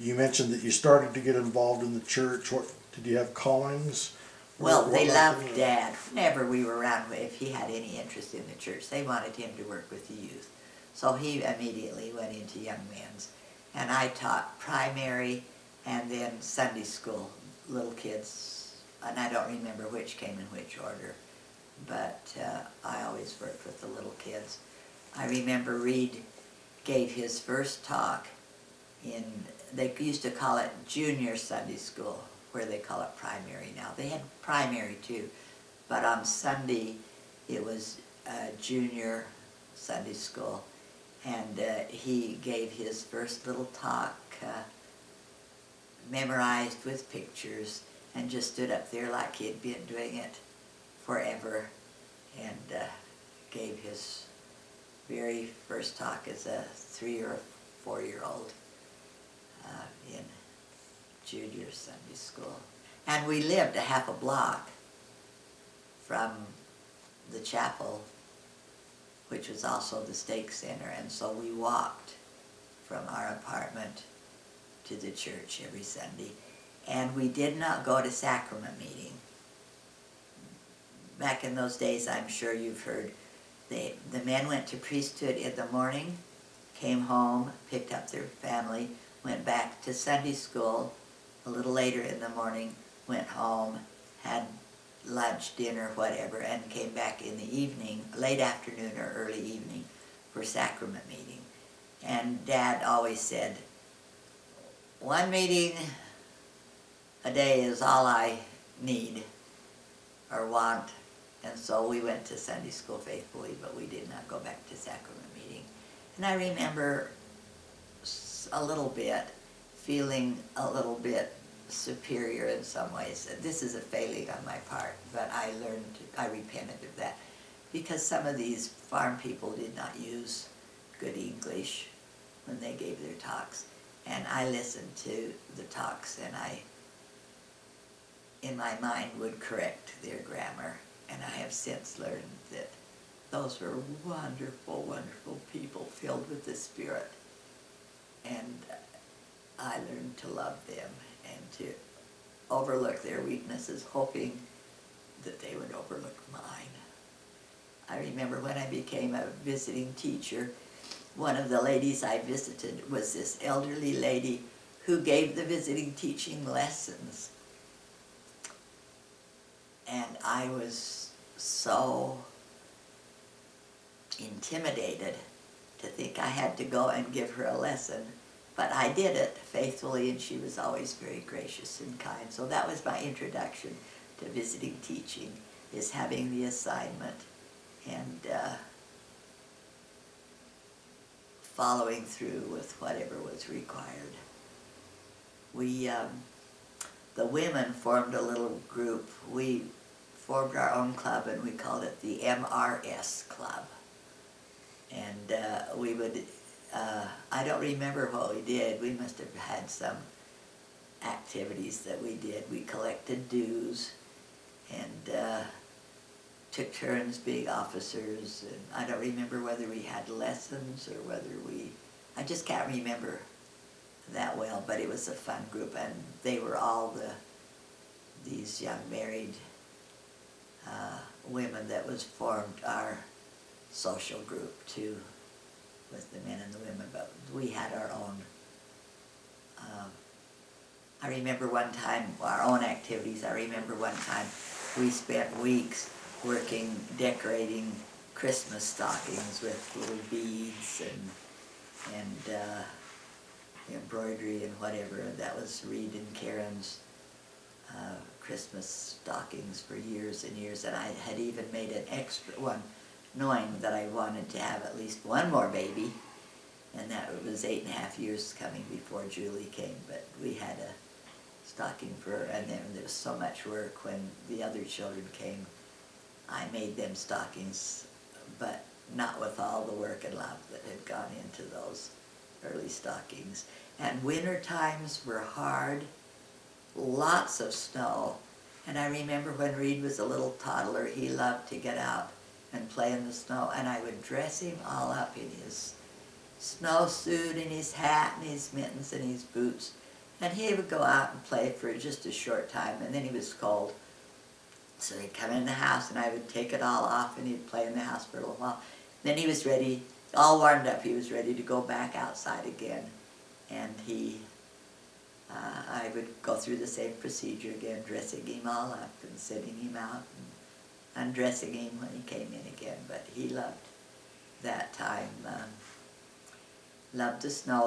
You mentioned that you started to get involved in the church. What did you have callings? Well, they What loved Dad. Whenever we were around, if he had any interest in the church, they wanted him to work with the youth. So he immediately went into young men's. And I taught primary and then Sunday school, little kids. And I don't remember which came in which order, but I always worked with the little kids. I remember Reed gave his first talk in, they used to call it junior Sunday school, where they call it primary now. They had primary too, but on Sunday it was junior Sunday school, and he gave his first little talk, memorized with pictures, and just stood up there like he'd been doing it forever, and gave his very first talk as a 3 or 4-year-old in junior Sunday school. And we lived a half a block from the chapel, which was also the stake center, and so we walked from our apartment to the church every Sunday. And we did not go to sacrament meeting. Back in those days, I'm sure you've heard, the men went to priesthood in the morning, came home, picked up their family, went back to Sunday school a little later in the morning, went home, had lunch, dinner, whatever, and came back in the evening, late afternoon or early evening, for sacrament meeting. And Dad always said, one meeting a day is all I need or want. And so we went to Sunday school faithfully, but we did not go back to sacrament meeting. And I remember a little bit, feeling a little bit superior in some ways. This is a failing on my part, but I repented of that, because some of these farm people did not use good English when they gave their talks. And I listened to the talks, and I, in my mind, would correct their grammar. And I have since learned that those were wonderful, wonderful people filled with the Spirit. And I learned to love them and to overlook their weaknesses, hoping that they would overlook mine. I remember when I became a visiting teacher, one of the ladies I visited was this elderly lady who gave the visiting teaching lessons. And I was so intimidated to think I had to go and give her a lesson. But I did it faithfully, and she was always very gracious and kind. So that was my introduction to visiting teaching, is having the assignment and following through with whatever was required. We, the women formed a little group. We formed our own club, and we called it the MRS Club. And we would, I don't remember what we did. We must have had some activities that we did. We collected dues and took turns being officers. And I don't remember whether we had lessons or whether I just can't remember that well, but it was a fun group, and they were all these young married women that was formed our social group too, with the men and the women, but we had our own. I remember one time, our own activities, I remember one time we spent weeks working, decorating Christmas stockings with little beads and embroidery and whatever. That was Reed and Karen's Christmas stockings for years and years, and I had even made an extra one, knowing that I wanted to have at least one more baby, and that was 8.5 years coming before Julie came, but we had a stocking for her, and then there was so much work when the other children came. I made them stockings, but not with all the work and love that had gone into those early stockings. And winter times were hard, lots of snow, and I remember when Reed was a little toddler, he loved to get out and play in the snow, and I would dress him all up in his snowsuit and his hat and his mittens and his boots, And he would go out and play for just a short time, and then he was cold. So he'd come in the house, and I would take it all off, and he'd play in the house for a little while. Then he was ready, all warmed up, he was ready to go back outside again. And I would go through the same procedure again, dressing him all up and sending him out and undressing him when he came in again. But he loved that time, loved the snow.